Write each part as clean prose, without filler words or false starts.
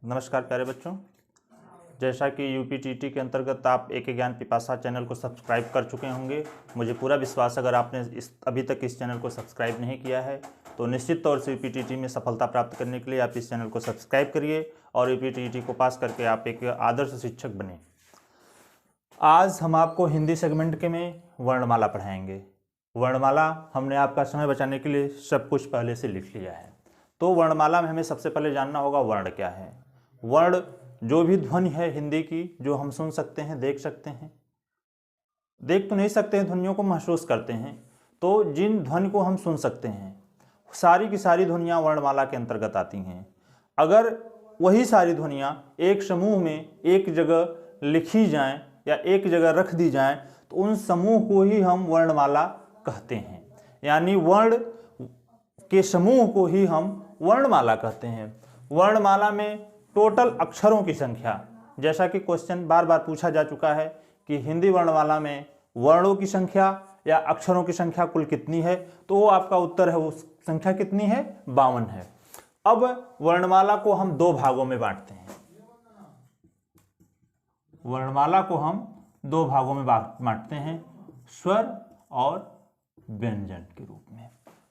नमस्कार प्यारे बच्चों, जैसा कि यूपीटीटी के अंतर्गत आप एक ज्ञान पिपासा चैनल को सब्सक्राइब कर चुके होंगे। मुझे पूरा विश्वास, अगर आपने अभी तक इस चैनल को सब्सक्राइब नहीं किया है तो निश्चित तौर से यूपीटीटी में सफलता प्राप्त करने के लिए आप इस चैनल को सब्सक्राइब करिए और यूपीटीटी को पास करके आप एक आदर्श शिक्षक बने। आज हम आपको हिंदी सेगमेंट के में वर्णमाला पढ़ाएंगे। वर्णमाला हमने आपका समय बचाने के लिए सब कुछ पहले से लिख लिया है। तो वर्णमाला में हमें सबसे पहले जानना होगा वर्ण क्या है। वर्ण जो भी ध्वनि है हिंदी की, जो हम सुन सकते हैं, देख सकते हैं, देख तो नहीं सकते हैं, ध्वनियों को महसूस करते हैं। तो जिन ध्वनि को हम सुन सकते हैं सारी की सारी ध्वनियाँ वर्णमाला के अंतर्गत आती हैं। अगर वही सारी ध्वनियाँ एक समूह में एक जगह लिखी जाएं या एक जगह रख दी जाएं तो उन समूह को ही हम वर्णमाला कहते हैं। यानी वर्ण के समूह को ही हम वर्णमाला कहते हैं। वर्णमाला में टोटल अक्षरों की संख्या, जैसा कि क्वेश्चन बार बार पूछा जा चुका है कि हिंदी वर्णमाला में वर्णों की संख्या या अक्षरों की संख्या कुल कितनी है, तो वो आपका उत्तर है, वो संख्या कितनी है, 52 है। अब वर्णमाला को हम दो भागों में बांटते हैं। वर्णमाला को हम दो भागों में बांटते हैं, स्वर और व्यंजन के रूप में।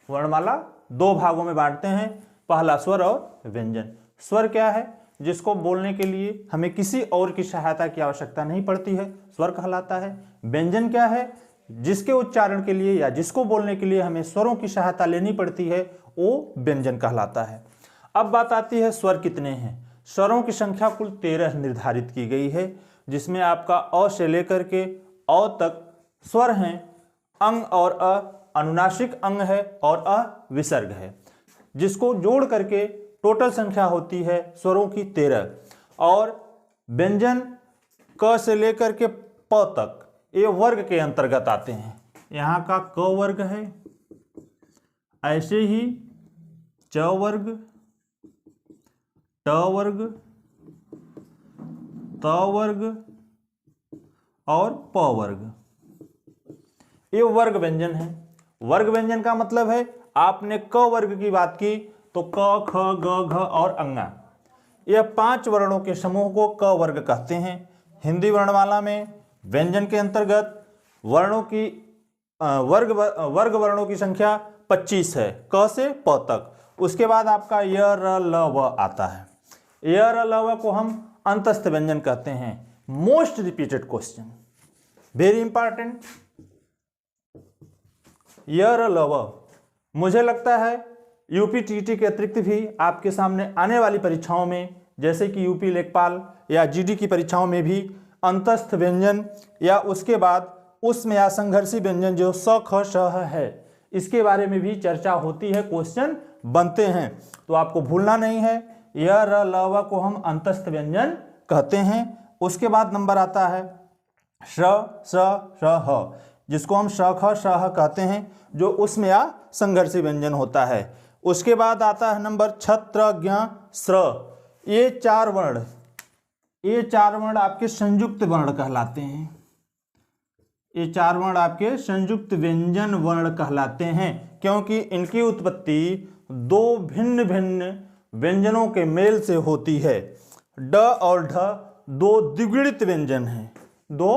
वर्णमाला दो भागों में बांटते हैं, पहला स्वर और व्यंजन। स्वर क्या है? जिसको बोलने के लिए हमें किसी और की सहायता की आवश्यकता नहीं पड़ती है, स्वर कहलाता है। व्यंजन क्या है? जिसके उच्चारण के लिए या जिसको बोलने के लिए हमें स्वरों की सहायता लेनी पड़ती है, वो व्यंजन कहलाता है। अब बात आती है स्वर कितने हैं। स्वरों की संख्या कुल 13 निर्धारित की गई है, जिसमें आपका अ से लेकर के औ तक स्वर हैं। अंग और अ अनुनासिक अंग है और अ विसर्ग है, जिसको जोड़ करके टोटल संख्या होती है स्वरों की 13। और व्यंजन क से लेकर के प तक ये वर्ग के अंतर्गत आते हैं। यहाँ का क वर्ग है, ऐसे ही च वर्ग, ट वर्ग, त वर्ग और प वर्ग, ये वर्ग व्यंजन है। वर्ग व्यंजन का मतलब है, आपने क वर्ग की बात की तो क, ख, ग, घ और अंगा, यह 5 वर्णों के समूह को क वर्ग कहते हैं। हिंदी वर्णमाला में व्यंजन के अंतर्गत वर्णों की वर्ग वर्णों की संख्या 25 है, क से प तक। उसके बाद आपका य, र, ल, व आता है। य, र, ल, व को हम अंतस्थ व्यंजन कहते हैं। Most repeated question, very important. य, र, ल, व मुझे लगता है यूपीटीटी के अतिरिक्त भी आपके सामने आने वाली परीक्षाओं में, जैसे कि यूपी लेखपाल या जीडी की परीक्षाओं में भी अंतस्थ व्यंजन या उसके बाद उसमें या संघर्षी व्यंजन जो स, ख, श है, इसके बारे में भी चर्चा होती है, क्वेश्चन बनते हैं। तो आपको भूलना नहीं है, य, र, ल, व को हम अंतस्थ व्यंजन कहते हैं। उसके बाद नंबर आता है श, स, श, ह, जिसको हम श, ख, श, ह कहते हैं, जो उसमें या संघर्षी व्यंजन होता है। उसके बाद आता है नंबर छत्र, ज्ञ, स्र। ये 4 वर्ण आपके संयुक्त वर्ण कहलाते हैं। ये 4 वर्ण आपके संयुक्त व्यंजन वर्ण कहलाते हैं, क्योंकि इनकी उत्पत्ति 2 भिन्न भिन्न व्यंजनों के मेल से होती है। ड और ढ 2 द्विगुणित व्यंजन हैं, 2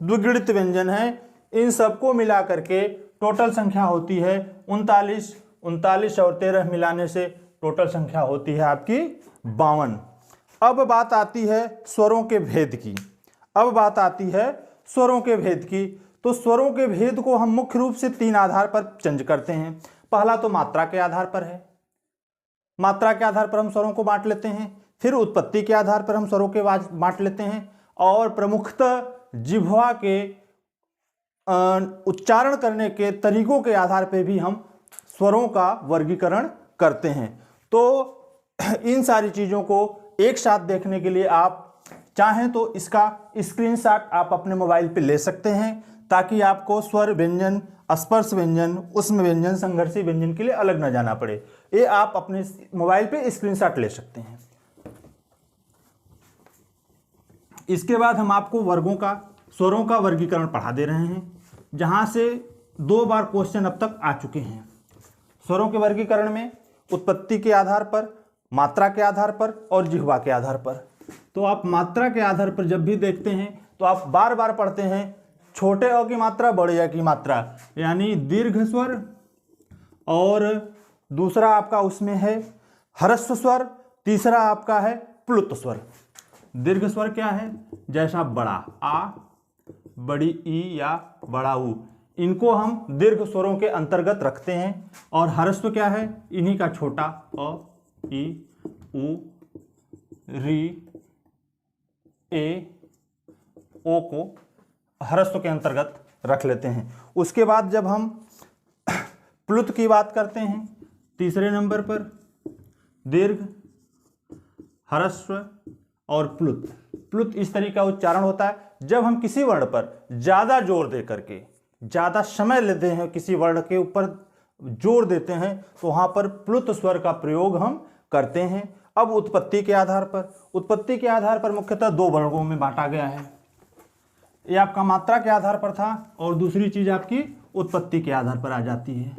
द्विगुणित व्यंजन हैं। इन सबको मिला करके टोटल संख्या होती है 39। 39 और 13 मिलाने से टोटल संख्या होती है आपकी 52। अब बात आती है स्वरों के भेद की। तो स्वरों के भेद को हम मुख्य रूप से 3 आधार पर चेंज करते हैं। पहला तो मात्रा के आधार पर है, मात्रा के आधार पर हम स्वरों को बांट लेते हैं। फिर उत्पत्ति के आधार पर हम स्वरों के बांट लेते हैं, और प्रमुखतः जिह्वा के उच्चारण करने के तरीकों के आधार पर भी हम स्वरों का वर्गीकरण करते हैं। तो इन सारी चीज़ों को एक साथ देखने के लिए आप चाहें तो इसका स्क्रीनशॉट आप अपने मोबाइल पे ले सकते हैं, ताकि आपको स्वर व्यंजन, स्पर्श व्यंजन, उष्म व्यंजन, संघर्षी व्यंजन के लिए अलग न जाना पड़े। ये आप अपने मोबाइल पे स्क्रीनशॉट ले सकते हैं। इसके बाद हम आपको स्वरों का वर्गीकरण पढ़ा दे रहे हैं, जहां से 2 बार क्वेश्चन अब तक आ चुके हैं। स्वरों के वर्गीकरण में उत्पत्ति के आधार पर मात्रा के आधार पर और जिह्वा के आधार पर। तो आप मात्रा के आधार पर जब भी देखते हैं तो आप बार बार पढ़ते हैं छोटे अ की मात्रा, बड़े अ की मात्रा, यानी दीर्घ स्वर, और दूसरा आपका उसमें है ह्रस्व स्वर, तीसरा आपका है प्लुत स्वर। दीर्घ स्वर क्या है? जैसा बड़ा आ, बड़ी ई या बड़ा ऊ, इनको हम दीर्घ स्वरों के अंतर्गत रखते हैं। और ह्रस्व क्या है? इन्हीं का छोटा अ, ई, उ, री, ए, ओ को ह्रस्व के अंतर्गत रख लेते हैं। उसके बाद जब हम प्लुत की बात करते हैं, तीसरे नंबर पर दीर्घ, ह्रस्व और प्लुत। प्लुत इस तरीके का उच्चारण होता है जब हम किसी वर्ण पर ज़्यादा जोर दे करके, ज़्यादा समय लेते हैं, किसी वर्ण के ऊपर जोर देते हैं, तो वहाँ पर प्लुत स्वर का प्रयोग हम करते हैं। अब उत्पत्ति के आधार पर मुख्यतः दो वर्गों में बांटा गया है। ये आपका मात्रा के आधार पर था और दूसरी चीज आपकी उत्पत्ति के आधार पर आ जाती है।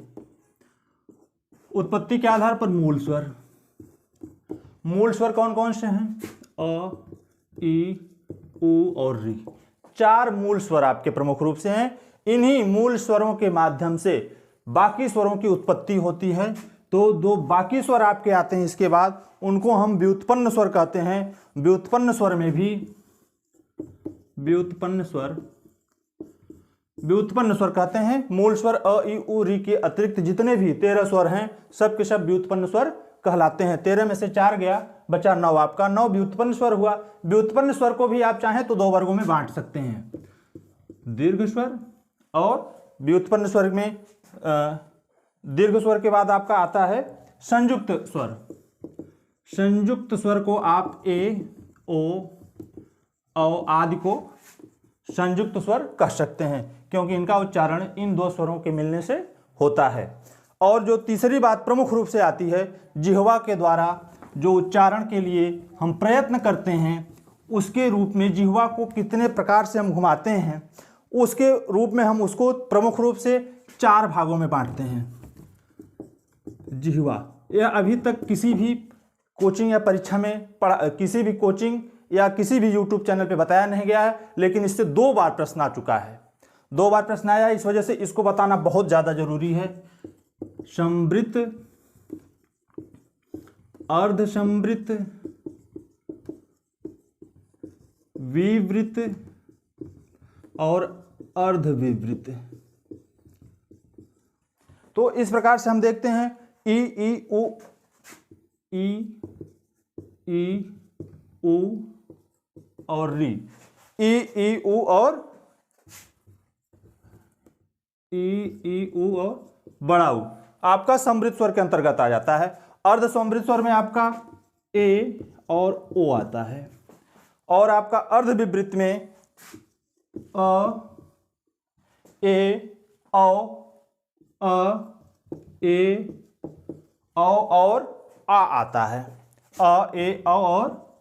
उत्पत्ति के आधार पर मूल स्वर कौन कौन से हैं? अ, ई, उ और री। 4 मूल स्वर आपके प्रमुख रूप से हैं। इन्हीं मूल स्वरों के माध्यम से बाकी स्वरों की उत्पत्ति होती है। तो दो बाकी स्वर आपके आते हैं इसके बाद, उनको हम व्युत्पन्न स्वर कहते हैं। व्युत्पन्न स्वर में भी व्युत्पन्न स्वर कहते हैं। मूल स्वर अ, ई, उ, री के अतिरिक्त जितने भी 13 स्वर हैं, सब के सब व्युत्पन्न स्वर कहलाते हैं। 13 में से 4 गया, बचा 9, आपका 9 व्युत्पन्न स्वर हुआ। व्युत्पन्न स्वर को भी आप चाहें तो 2 वर्गों में बांट सकते हैं, दीर्घ स्वर और व्युत्पन्न स्वर में दीर्घ स्वर के बाद आपका आता है संयुक्त स्वर। संयुक्त स्वर को आप ए, ओ, औ आदि को संयुक्त स्वर कह सकते हैं, क्योंकि इनका उच्चारण इन 2 स्वरों के मिलने से होता है। और जो तीसरी बात प्रमुख रूप से आती है, जिह्वा के द्वारा जो उच्चारण के लिए हम प्रयत्न करते हैं, उसके रूप में जिह्वा को कितने प्रकार से हम घुमाते हैं, उसके रूप में हम उसको प्रमुख रूप से 4 भागों में बांटते हैं। जिह्वा, यह अभी तक किसी भी कोचिंग या परीक्षा में किसी भी कोचिंग या किसी भी यूट्यूब चैनल पे बताया नहीं गया है, लेकिन इससे 2 बार प्रश्न आ चुका है। 2 बार प्रश्न आया, इस वजह से इसको बताना बहुत ज़्यादा जरूरी है। संवृत, अर्धसंवृत, विवृत और अर्धविवृत। तो इस प्रकार से हम देखते हैं ई, ई, उ, ई, उ और री, ई, उ और बड़ा उ आपका समृद्ध स्वर के अंतर्गत आ जाता है। अर्ध समृद्ध स्वर में आपका ए और ओ आता है, और आपका अर्ध विवृत में अ, ए, औ और आ आता है। अ, ए, औ और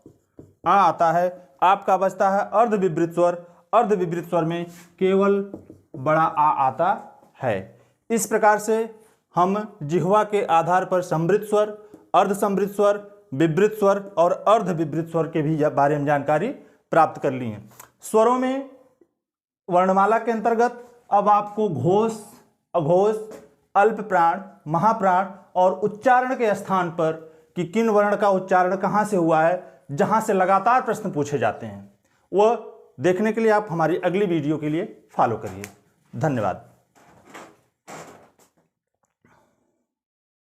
आ आता है। आपका बचता है अर्ध विवृत स्वर। अर्ध विवृत स्वर में केवल बड़ा आ आता है। इस प्रकार से हम जिह्वा के आधार पर समृद्ध स्वर, अर्ध समृद्ध स्वर, विवृत स्वर और अर्ध विवृत स्वर के भी बारे में जानकारी प्राप्त कर ली है। स्वरों में वर्णमाला के अंतर्गत अब आपको घोष, अघोष, अल्प प्राण, महाप्राण और उच्चारण के स्थान पर कि किन वर्ण का उच्चारण कहाँ से हुआ है, जहाँ से लगातार प्रश्न पूछे जाते हैं, वह देखने के लिए आप हमारी अगली वीडियो के लिए फॉलो करिए। धन्यवाद।